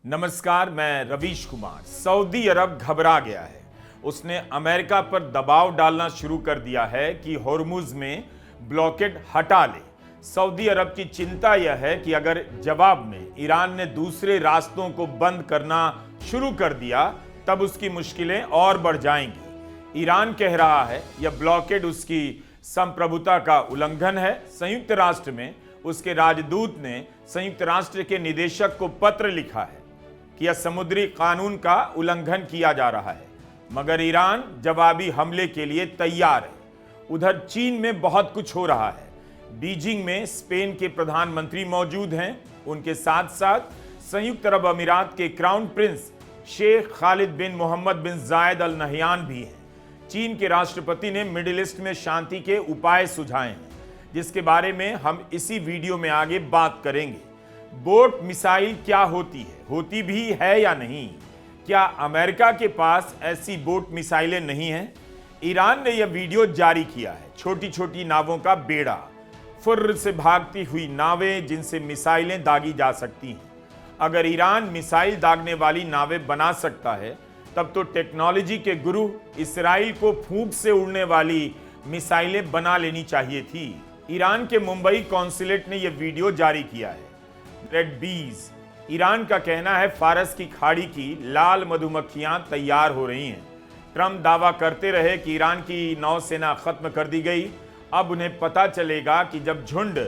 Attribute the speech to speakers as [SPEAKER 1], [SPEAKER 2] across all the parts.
[SPEAKER 1] नमस्कार, मैं रवीश कुमार। सऊदी अरब घबरा गया है। उसने अमेरिका पर दबाव डालना शुरू कर दिया है कि होर्मुज में ब्लॉकेड हटा ले। सऊदी अरब की चिंता यह है कि अगर जवाब में ईरान ने दूसरे रास्तों को बंद करना शुरू कर दिया तब उसकी मुश्किलें और बढ़ जाएंगी। ईरान कह रहा है यह ब्लॉकेड उसकी संप्रभुता का उल्लंघन है। संयुक्त राष्ट्र में उसके राजदूत ने संयुक्त राष्ट्र के निदेशक को पत्र लिखा है कि यह समुद्री कानून का उल्लंघन किया जा रहा है, मगर ईरान जवाबी हमले के लिए तैयार है। उधर चीन में बहुत कुछ हो रहा है। बीजिंग में स्पेन के प्रधानमंत्री मौजूद हैं। उनके साथ साथ संयुक्त अरब अमीरात के क्राउन प्रिंस शेख खालिद बिन मोहम्मद बिन जायद अल नहयान भी हैं। चीन के राष्ट्रपति ने मिडिल ईस्ट में शांति के उपाय सुझाए हैं, जिसके बारे में हम इसी वीडियो में आगे बात करेंगे। बोट मिसाइल क्या होती भी है या नहीं? क्या अमेरिका के पास ऐसी बोट मिसाइलें नहीं हैं? ईरान ने यह वीडियो जारी किया है। छोटी छोटी नावों का बेड़ा, फुर्र से भागती हुई नावें जिनसे मिसाइलें दागी जा सकती हैं। अगर ईरान मिसाइल दागने वाली नावें बना सकता है तब तो टेक्नोलॉजी के गुरु इसराइल को फूंक से उड़ने वाली मिसाइलें बना लेनी चाहिए थी। ईरान के मुंबई कॉन्सुलेट ने यह वीडियो जारी किया है। रेड बीज, ईरान का कहना है फारस की खाड़ी की लाल मधुमक्खियां तैयार हो रही हैं। ट्रंप दावा करते रहे कि ईरान की नौसेना खत्म कर दी गई। अब उन्हें पता चलेगा कि जब झुंड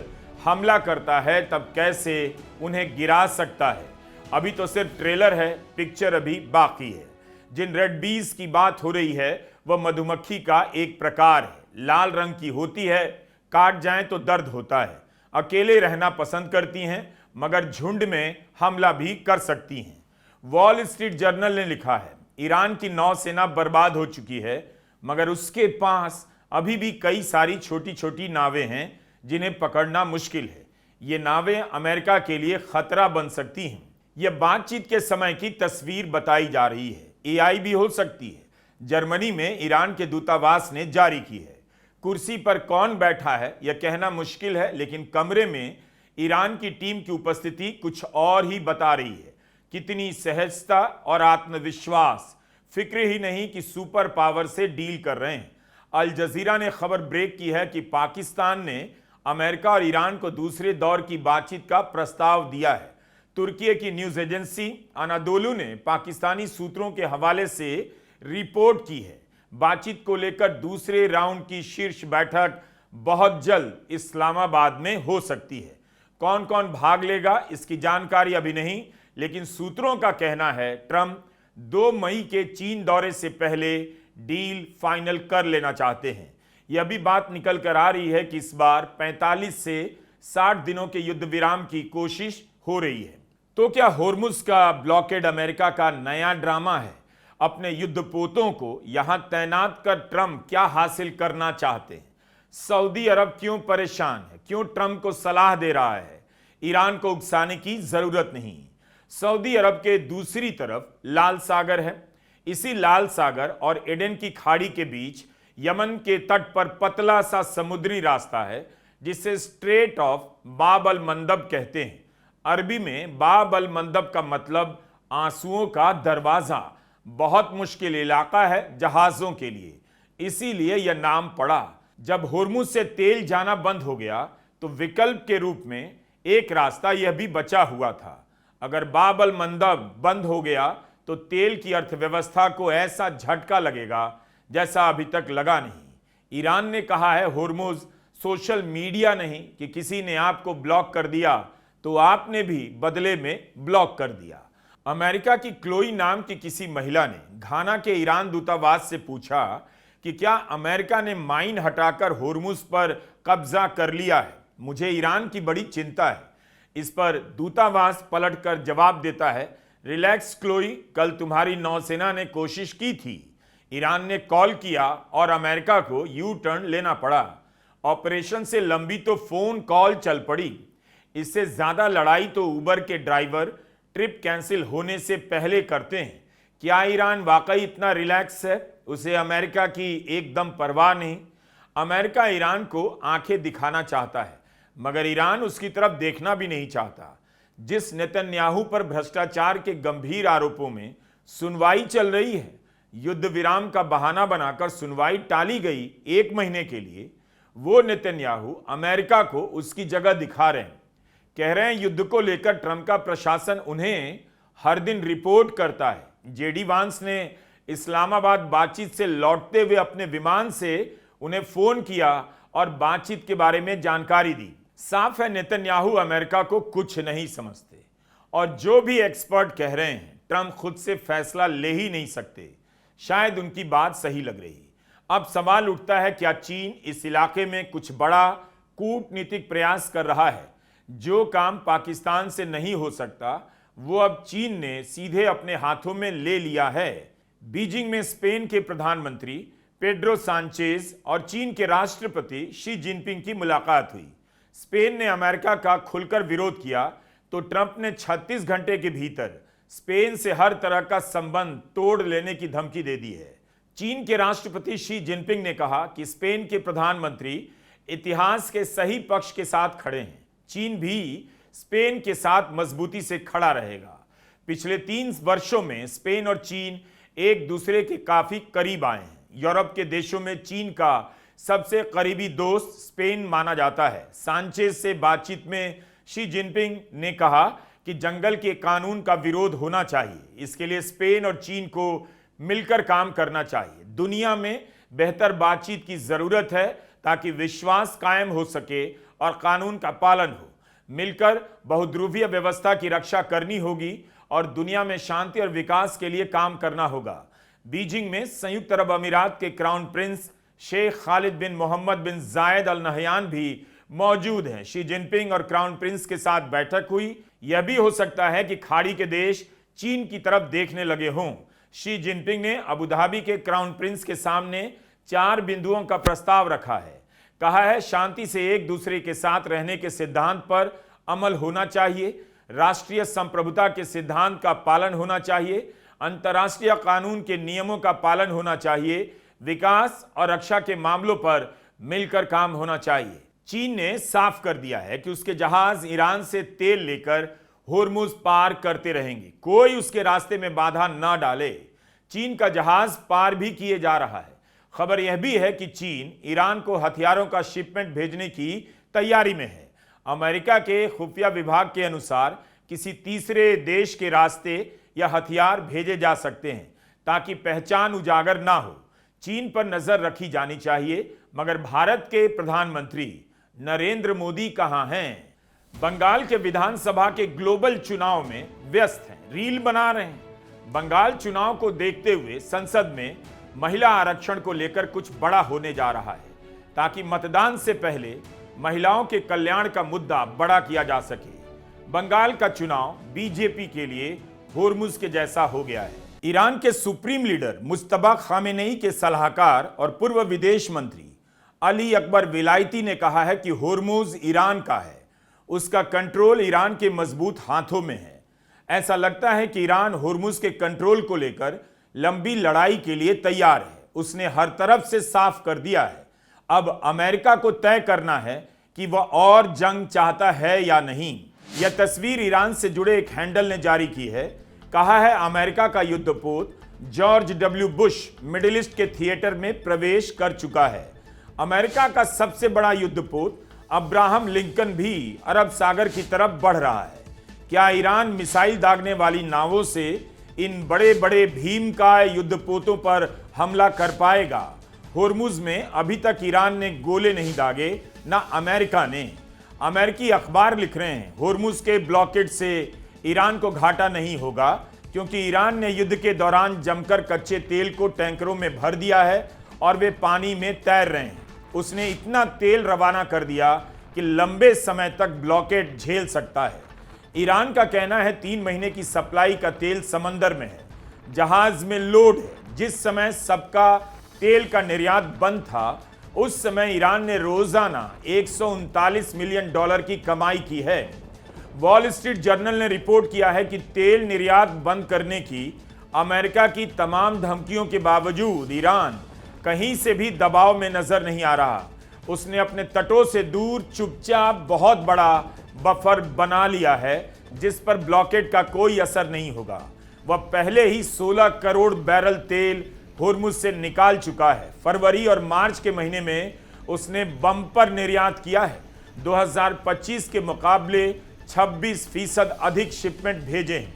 [SPEAKER 1] हमला करता है तब कैसे उन्हें गिरा सकता है। अभी तो सिर्फ ट्रेलर है, पिक्चर अभी बाकी है। जिन रेड बीज की बात हो रही है वह मधुमक्खी का एक प्रकार है। लाल रंग की होती है, काट जाएं तो दर्द होता है। अकेले रहना पसंद करती हैं, मगर झुंड में हमला भी कर सकती हैं। वॉल स्ट्रीट जर्नल ने लिखा है ईरान की नौसेना बर्बाद हो चुकी है, मगर उसके पास अभी भी कई सारी छोटी छोटी नावें हैं जिन्हें पकड़ना मुश्किल है। ये नावें अमेरिका के लिए खतरा बन सकती हैं। यह बातचीत के समय की तस्वीर बताई जा रही है। एआई भी हो सकती है। जर्मनी में ईरान के दूतावास ने जारी की है। कुर्सी पर कौन बैठा है यह कहना मुश्किल है, लेकिन कमरे में ईरान की टीम की उपस्थिति कुछ और ही बता रही है। कितनी सहजता और आत्मविश्वास, फिक्र ही नहीं कि सुपर पावर से डील कर रहे हैं। अल जजीरा ने खबर ब्रेक की है कि पाकिस्तान ने अमेरिका और ईरान को दूसरे दौर की बातचीत का प्रस्ताव दिया है। तुर्की की न्यूज एजेंसी अनादोलू ने पाकिस्तानी सूत्रों के हवाले से रिपोर्ट की है बातचीत को लेकर दूसरे राउंड की शीर्ष बैठक बहुत जल्द इस्लामाबाद में हो सकती है। कौन कौन भाग लेगा इसकी जानकारी अभी नहीं, लेकिन सूत्रों का कहना है ट्रंप 2 मई के चीन दौरे से पहले डील फाइनल कर लेना चाहते हैं। यह भी बात निकल कर आ रही है कि इस बार 45 से 60 दिनों के युद्ध विराम की कोशिश हो रही है। तो क्या होर्मुज का ब्लॉकेड अमेरिका का नया ड्रामा है? अपने युद्धपोतों को यहां तैनात कर ट्रंप क्या हासिल करना चाहते हैं? सऊदी अरब क्यों परेशान है? क्यों ट्रंप को सलाह दे रहा है ईरान को उकसाने की जरूरत नहीं? सऊदी अरब के दूसरी तरफ लाल सागर है। इसी लाल सागर और एडन की खाड़ी के बीच यमन के तट पर पतला सा समुद्री रास्ता है जिसे स्ट्रेट ऑफ बाब अल मंदब कहते हैं। अरबी में बाब अल मंदब का मतलब आंसुओं का दरवाजा। बहुत मुश्किल इलाका है जहाजों के लिए, इसीलिए यह नाम पड़ा। जब होर्मुज से तेल जाना बंद हो गया तो विकल्प के रूप में एक रास्ता यह भी बचा हुआ था। अगर बाब अल मंदब बंद हो गया तो तेल की अर्थव्यवस्था को ऐसा झटका लगेगा जैसा अभी तक लगा नहीं। ईरान ने कहा है होर्मुज सोशल मीडिया नहीं कि किसी ने आपको ब्लॉक कर दिया तो आपने भी बदले में ब्लॉक कर दिया। अमेरिका की क्लोई नाम की किसी महिला ने घाना के ईरान दूतावास से पूछा कि क्या अमेरिका ने माइन हटाकर होर्मुज पर कब्जा कर लिया है? मुझे ईरान की बड़ी चिंता है। इस पर दूतावास पलटकर जवाब देता है, रिलैक्स क्लोई, कल तुम्हारी नौसेना ने कोशिश की थी। ईरान ने कॉल किया और अमेरिका को यू टर्न लेना पड़ा। ऑपरेशन से लंबी तो फोन कॉल चल पड़ी। इससे ज्यादा लड़ाई तो उबर के ड्राइवर ट्रिप कैंसिल होने से पहले करते हैं। क्या ईरान वाकई इतना रिलैक्स है? उसे अमेरिका की एकदम परवाह नहीं। अमेरिका ईरान को आंखें दिखाना चाहता है, मगर ईरान उसकी तरफ देखना भी नहीं चाहता। जिस नेतन्याहू पर भ्रष्टाचार के गंभीर आरोपों में सुनवाई चल रही है, युद्ध विराम का बहाना बनाकर सुनवाई टाली गई 1 महीने के लिए, वो नेतन्याहू अमेरिका को उसकी जगह दिखा रहे हैं। कह रहे हैं युद्ध को लेकर ट्रंप का प्रशासन उन्हें हर दिन रिपोर्ट करता है। जेडी वांस ने इस्लामाबाद बातचीत से लौटते हुए अपने विमान से उन्हें फोन किया और बातचीत के बारे में जानकारी दी। साफ है नेतन्याहू अमेरिका को कुछ नहीं समझते और जो भी एक्सपर्ट कह रहे हैं ट्रंप खुद से फैसला ले ही नहीं सकते। शायद उनकी बात सही लग रही। अब सवाल उठता है, क्या चीन इस इलाके में कुछ बड़ा कूटनीतिक प्रयास कर रहा है? जो काम पाकिस्तान से नहीं हो सकता वो अब चीन ने सीधे अपने हाथों में ले लिया है। बीजिंग में स्पेन के प्रधानमंत्री पेड्रो सांचेज और चीन के राष्ट्रपति शी जिनपिंग की मुलाकात हुई। स्पेन ने अमेरिका का खुलकर विरोध किया तो ट्रंप ने 36 घंटे के भीतर स्पेन से हर तरह का संबंध तोड़ लेने की धमकी दे दी है। चीन के राष्ट्रपति शी जिनपिंग ने कहा कि स्पेन के प्रधानमंत्री इतिहास के सही पक्ष के साथ खड़े हैं। चीन भी स्पेन के साथ मजबूती से खड़ा रहेगा। पिछले 3 वर्षों में स्पेन और चीन एक दूसरे के काफी करीब आए हैं। यूरोप के देशों में चीन का सबसे करीबी दोस्त स्पेन माना जाता है। सांचेज से बातचीत में शी जिनपिंग ने कहा कि जंगल के कानून का विरोध होना चाहिए। इसके लिए स्पेन और चीन को मिलकर काम करना चाहिए। दुनिया में बेहतर बातचीत की जरूरत है ताकि विश्वास कायम हो सके और कानून का पालन हो। मिलकर बहुध्रुवीय व्यवस्था की रक्षा करनी होगी और दुनिया में शांति और विकास के लिए काम करना होगा। बीजिंग में संयुक्त अरब अमीरात के क्राउन प्रिंस शेख खालिद बिन मोहम्मद बिन जायद अल नहयान भी मौजूद हैं। शी जिनपिंग और क्राउन प्रिंस के साथ बैठक हुई। यह भी हो सकता है कि खाड़ी के देश चीन की तरफ देखने लगे हों। शी जिनपिंग ने अबू धाबी के क्राउन प्रिंस के सामने 4 बिंदुओं का प्रस्ताव रखा है। कहा है शांति से एक दूसरे के साथ रहने के सिद्धांत पर अमल होना चाहिए, राष्ट्रीय संप्रभुता के सिद्धांत का पालन होना चाहिए, अंतर्राष्ट्रीय कानून के नियमों का पालन होना चाहिए, विकास और रक्षा के मामलों पर मिलकर काम होना चाहिए। चीन ने साफ कर दिया है कि उसके जहाज ईरान से तेल लेकर होर्मुज पार करते रहेंगे, कोई उसके रास्ते में बाधा न डाले। चीन का जहाज पार भी किए जा रहा है। खबर यह भी है कि चीन ईरान को हथियारों का शिपमेंट भेजने की तैयारी में है। अमेरिका के खुफिया विभाग के अनुसार किसी तीसरे देश के रास्ते या हथियार भेजे जा सकते हैं ताकि पहचान उजागर ना हो। चीन पर नजर रखी जानी चाहिए, मगर भारत के प्रधानमंत्री नरेंद्र मोदी कहां हैं? बंगाल के विधानसभा के ग्लोबल चुनाव में व्यस्त हैं, रील बना रहे हैं। बंगाल चुनाव को देखते हुए संसद में महिला आरक्षण को लेकर कुछ बड़ा होने जा रहा है ताकि मतदान से पहले महिलाओं के कल्याण का मुद्दा बड़ा किया जा सके। बंगाल का चुनाव बीजेपी के लिए होर्मुज के जैसा हो गया है। ईरान के सुप्रीम लीडर मुज्तबा खामेनेई के सलाहकार और पूर्व विदेश मंत्री अली अकबर विलायती ने कहा है कि होर्मुज ईरान का है, उसका कंट्रोल ईरान के मजबूत हाथों में है। ऐसा लगता है कि ईरान होर्मुज के कंट्रोल को लेकर लंबी लड़ाई के लिए तैयार है। उसने हर तरफ से साफ कर दिया है। अब अमेरिका को तय करना है कि वह और जंग चाहता है या नहीं। यह तस्वीर ईरान से जुड़े एक हैंडल ने जारी की है। कहा है अमेरिका का युद्धपोत George W Bush middle east के थिएटर में प्रवेश कर चुका है। अमेरिका का सबसे बड़ा युद्धपोत अब्राहम लिंकन भी अरब सागर की तरफ बढ़ रहा है। क्या ईरान मिसाइल दागने वाली नावों से इन बड़े बड़े भीमकाय युद्धपोतों पर हमला कर पाएगा? होर्मुज में अभी तक ईरान ने गोले नहीं दागे, ना अमेरिका ने। अमेरिकी अखबार लिख रहे हैं होर्मुज के ब्लॉकेड से ईरान को घाटा नहीं होगा, क्योंकि ईरान ने युद्ध के दौरान जमकर कच्चे तेल को टैंकरों में भर दिया है और वे पानी में तैर रहे हैं। उसने इतना तेल रवाना कर दिया कि लंबे समय तक ब्लॉकेड झेल सकता है। ईरान का कहना है 3 महीने की सप्लाई का तेल समंदर में है, जहाज में लोड है। जिस समय सबका तेल का निर्यात बंद था, उस समय ईरान ने रोजाना 139 मिलियन डॉलर की कमाई की है। वॉल स्ट्रीट जर्नल ने रिपोर्ट किया है कि तेल निर्यात बंद करने की अमेरिका की तमाम धमकियों के बावजूद ईरान कहीं से भी दबाव में नजर नहीं आ रहा। उसने अपने तटों से दूर चुपचाप बहुत बड़ा बफर बना लिया है, जिस पर ब्लॉकेड का कोई असर नहीं होगा। वह पहले ही 16 करोड़ बैरल तेल होर्मुज से निकाल चुका है। फरवरी और मार्च के महीने में उसने बम्पर निर्यात किया है। 2025 के मुकाबले 26% अधिक शिपमेंट भेजे हैं।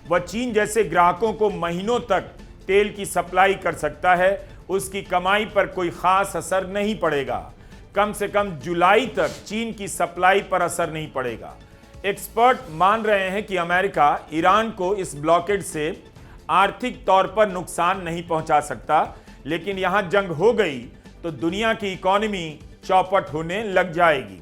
[SPEAKER 1] वह चीन जैसे ग्राहकों को महीनों तक तेल की सप्लाई कर सकता है। उसकी कमाई पर कोई खास असर नहीं पड़ेगा। कम से कम जुलाई तक चीन की सप्लाई पर असर नहीं पड़ेगा। एक्सपर्ट मान रहे हैं कि अमेरिका ईरान को इस ब्लॉकेड से आर्थिक तौर पर नुकसान नहीं पहुंचा सकता, लेकिन यहां जंग हो गई तो दुनिया की इकोनॉमी चौपट होने लग जाएगी।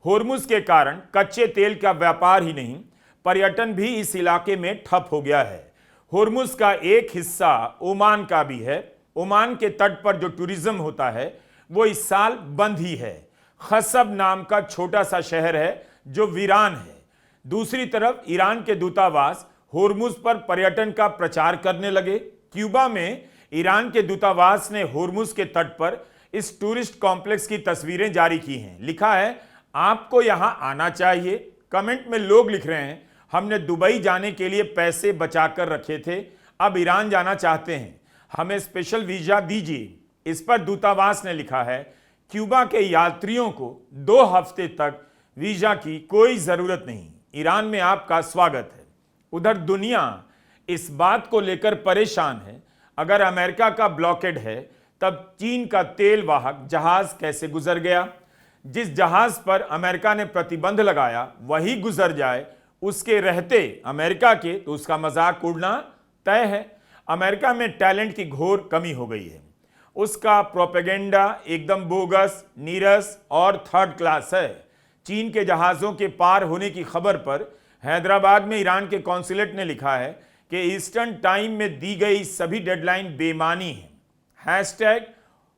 [SPEAKER 1] होर्मुज के कारण कच्चे तेल का व्यापार ही नहीं, पर्यटन भी इस इलाके में ठप हो गया है। होर्मुज का एक हिस्सा ओमान का भी है। ओमान के तट पर जो टूरिज्म होता है वो इस साल बंद ही है। खसब नाम का छोटा सा शहर है जो वीरान है। दूसरी तरफ ईरान के दूतावास होर्मुज पर पर्यटन का प्रचार करने लगे। क्यूबा में ईरान के दूतावास ने होर्मुज के तट पर इस टूरिस्ट कॉम्प्लेक्स की तस्वीरें जारी की हैं। लिखा है, आपको यहां आना चाहिए। कमेंट में लोग लिख रहे हैं, हमने दुबई जाने के लिए पैसे बचाकर रखे थे, अब ईरान जाना चाहते हैं, हमें स्पेशल वीजा दीजिए। इस पर दूतावास ने लिखा है, क्यूबा के यात्रियों को 2 हफ्ते तक वीजा की कोई जरूरत नहीं, ईरान में आपका स्वागत है। उधर दुनिया इस बात को लेकर परेशान है, अगर अमेरिका का ब्लॉकेड है तब चीन का तेल वाहक जहाज कैसे गुजर गया। जिस जहाज पर अमेरिका ने प्रतिबंध लगाया वही गुजर जाए उसके रहते अमेरिका के, तो उसका मजाक उड़ना तय है। अमेरिका में टैलेंट की घोर कमी हो गई है। उसका प्रोपेगेंडा एकदम बोगस, नीरस और थर्ड क्लास है। चीन के जहाज़ों के पार होने की खबर पर हैदराबाद में ईरान के कॉन्सुलेट ने लिखा है कि ईस्टर्न टाइम में दी गई सभी डेडलाइन बेमानी है। Hashtag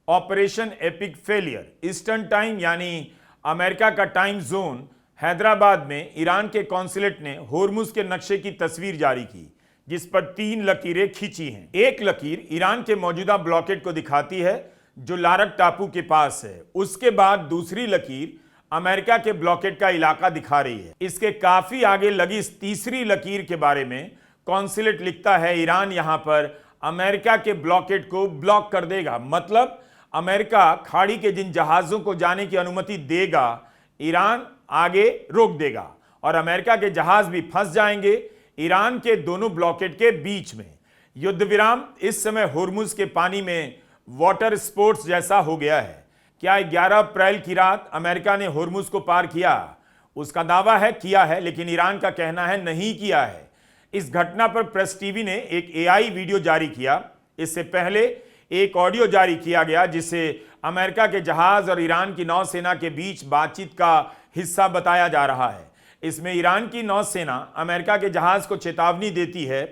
[SPEAKER 1] operation epic failure. Eastern time यानी अमेरिका का टाइम जोन। हैदराबाद में ईरान के कॉन्सुलेट ने होर्मुज के नक्शे की तस्वीर जारी की जिस पर 3 लकीरें खींची हैं। एक लकीर ईरान के मौजूदा ब्लॉकेड को दिखाती है जो लारक टापू के पास है। उसके बाद दूसरी लकीर अमेरिका के ब्लॉकेड का इलाका दिखा रही है। इसके काफी आगे लगी इस तीसरी लकीर के बारे में कॉन्सुलेट लिखता है, ईरान यहां पर अमेरिका के ब्लॉकेड को ब्लॉक कर देगा। मतलब अमेरिका खाड़ी के जिन जहाजों को जाने की अनुमति देगा, ईरान आगे रोक देगा और अमेरिका के जहाज भी फंस जाएंगे ईरान के दोनों ब्लॉकेड के बीच में। युद्ध विराम इस समय होर्मुज के पानी में वाटर स्पोर्ट्स जैसा हो गया है। क्या 11 अप्रैल की रात अमेरिका ने होर्मुज को पार किया? उसका दावा है किया है, लेकिन ईरान का कहना है नहीं किया है। इस घटना पर प्रेस टीवी ने एक एआई वीडियो जारी किया। इससे पहले एक ऑडियो जारी किया गया जिसे अमेरिका के जहाज और ईरान की नौसेना के बीच बातचीत का हिस्सा बताया जा रहा है। इसमें ईरान की नौसेना अमेरिका के जहाज को चेतावनी देती है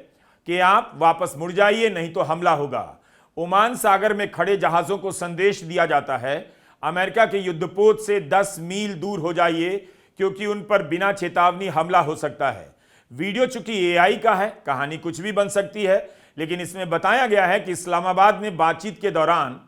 [SPEAKER 1] कि आप वापस मुड़ जाइए नहीं तो हमला होगा। ओमान सागर में खड़े जहाजों को संदेश दिया जाता है, अमेरिका के युद्धपोत से 10 मील दूर हो जाइए क्योंकि उन पर बिना चेतावनी हमला हो सकता है। वीडियो चूंकि एआई का है, कहानी कुछ भी बन सकती है, लेकिन इसमें बताया गया है कि इस्लामाबाद में बातचीत के दौरान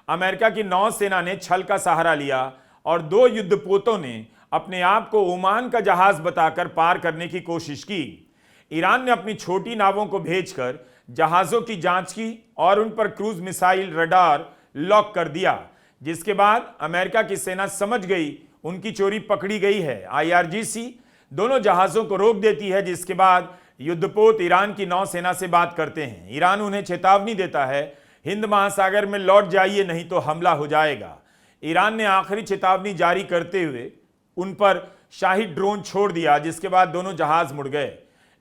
[SPEAKER 1] अमेरिका की नौसेना ने छल का सहारा लिया और 2 युद्धपोतों ने अपने आप को ओमान का जहाज बताकर पार करने की कोशिश की। ईरान ने अपनी छोटी नावों को भेजकर जहाजों की जांच की और उन पर क्रूज मिसाइल रडार लॉक कर दिया, जिसके बाद अमेरिका की सेना समझ गई उनकी चोरी पकड़ी गई है। आईआरजीसी दोनों जहाजों को रोक देती है, जिसके बाद युद्धपोत ईरान की नौसेना से बात करते हैं। ईरान उन्हें चेतावनी देता है, हिंद महासागर में लौट जाइए नहीं तो हमला हो जाएगा। ईरान ने आखिरी चेतावनी जारी करते हुए उन पर शाही ड्रोन छोड़ दिया, जिसके बाद दोनों जहाज मुड़ गए।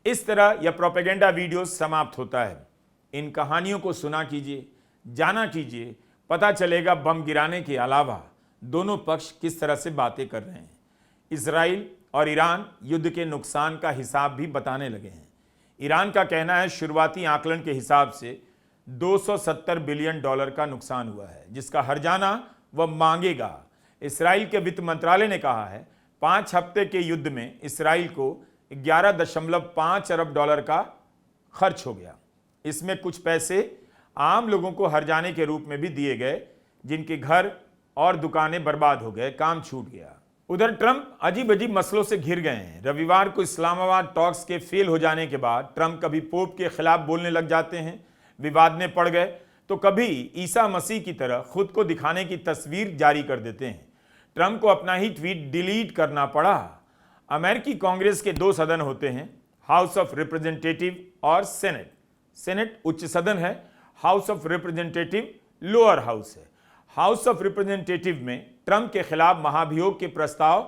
[SPEAKER 1] इस तरह यह प्रोपेगेंडा वीडियो समाप्त होता है। इन कहानियों को सुना कीजिए, जाना कीजिए, पता चलेगा बम गिराने के अलावा दोनों पक्ष किस तरह से बातें कर रहे हैं। इजराइल और ईरान युद्ध के नुकसान का हिसाब भी बताने लगे हैं। ईरान का कहना है शुरुआती आकलन के हिसाब से $270 बिलियन का नुकसान हुआ है, जिसका हर्जाना वह मांगेगा। इस्राइल के वित्त मंत्रालय ने कहा है 5 हफ्ते के युद्ध में इस्राइल को $11.5 अरब का खर्च हो गया। इसमें कुछ पैसे आम लोगों को हर्जाने के रूप में भी दिए गए, जिनके घर और दुकानें बर्बाद हो गए, काम छूट गया। उधर ट्रंप अजीब अजीब मसलों से घिर गए हैं। रविवार को इस्लामाबाद टॉक्स के फेल हो जाने के बाद ट्रंप कभी पोप के खिलाफ बोलने लग जाते हैं, विवाद में पड़ गए, तो कभी ईसा मसीह की तरह खुद को दिखाने की तस्वीर जारी कर देते हैं। ट्रंप को अपना ही ट्वीट डिलीट करना पड़ा। अमेरिकी कांग्रेस के 2 सदन होते हैं, हाउस ऑफ रिप्रेजेंटेटिव और सेनेट। सेनेट उच्च सदन है, house of representative lower house है। हाउस ऑफ रिप्रेजेंटेटिव में ट्रंप के खिलाफ महाभियोग के प्रस्ताव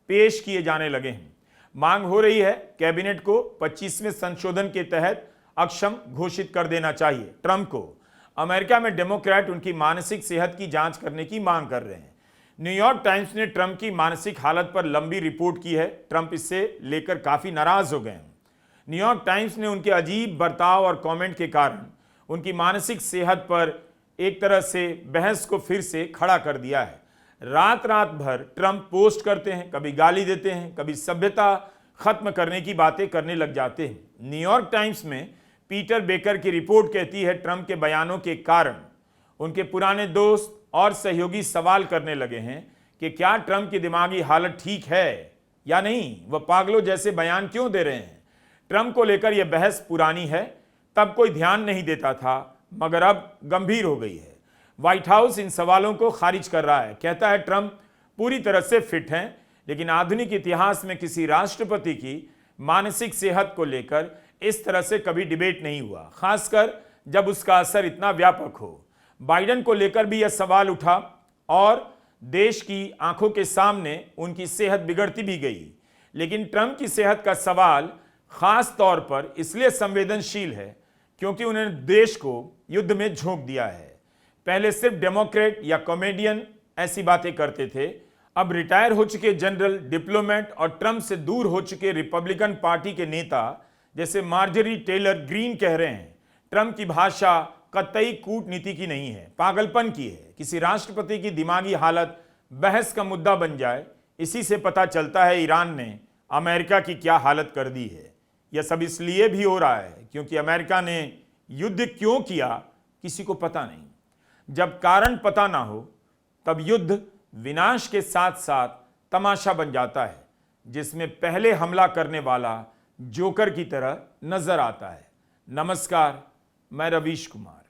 [SPEAKER 1] पेश किए जाने लगे हैं। मांग हो रही है कैबिनेट को 25वें संशोधन के तहत अक्षम घोषित कर देना चाहिए ट्रंप को। अमेरिका में डेमोक्रेट उनकी मानसिक सेहत की जांच करने की मांग कर रहे हैं। न्यूयॉर्क टाइम्स ने ट्रंप की मानसिक हालत पर लंबी रिपोर्ट की है। ट्रंप इससे लेकर काफी नाराज हो गए हैं। न्यूयॉर्क टाइम्स ने उनके अजीब बर्ताव और कमेंट के कारण उनकी मानसिक सेहत पर एक तरह से बहस को फिर से खड़ा कर दिया है। रात भर ट्रंप पोस्ट करते हैं, कभी गाली देते हैं, कभी सभ्यता खत्म करने की बातें करने लग जाते हैं। न्यूयॉर्क टाइम्स में पीटर बेकर की रिपोर्ट कहती है ट्रंप के बयानों के कारण उनके पुराने दोस्त और सहयोगी सवाल करने लगे हैं कि क्या ट्रंप की दिमागी हालत ठीक है या नहीं, वह पागलों जैसे बयान क्यों दे रहे हैं। ट्रंप को लेकर यह बहस पुरानी है, तब कोई ध्यान नहीं देता था, मगर अब गंभीर हो गई है। व्हाइट हाउस इन सवालों को खारिज कर रहा है, कहता है ट्रंप पूरी तरह से फिट हैं, लेकिन आधुनिक इतिहास में किसी राष्ट्रपति की मानसिक सेहत को लेकर इस तरह से कभी डिबेट नहीं हुआ, खासकर जब उसका असर इतना व्यापक हो। बाइडेन को लेकर भी यह सवाल उठा और देश की आंखों के सामने उनकी सेहत बिगड़ती भी गई, लेकिन ट्रंप की सेहत का सवाल खास तौर पर इसलिए संवेदनशील है क्योंकि उन्होंने देश को युद्ध में झोंक दिया है। पहले सिर्फ डेमोक्रेट या कॉमेडियन ऐसी बातें करते थे, अब रिटायर हो चुके जनरल, डिप्लोमेट और ट्रंप से दूर हो चुके रिपब्लिकन पार्टी के नेता जैसे मार्जरी टेलर ग्रीन कह रहे हैं ट्रंप की भाषा कतई कूटनीति की नहीं है, पागलपन की है। किसी राष्ट्रपति की दिमागी हालत बहस का मुद्दा बन जाए, इसी से पता चलता है ईरान ने अमेरिका की क्या हालत कर दी है। यह सब इसलिए भी हो रहा है क्योंकि अमेरिका ने युद्ध क्यों किया किसी को पता नहीं। जब कारण पता ना हो तब युद्ध विनाश के साथ साथ तमाशा बन जाता है, जिसमें पहले हमला करने वाला जोकर की तरह नजर आता है। नमस्कार, मैं रवीश कुमार।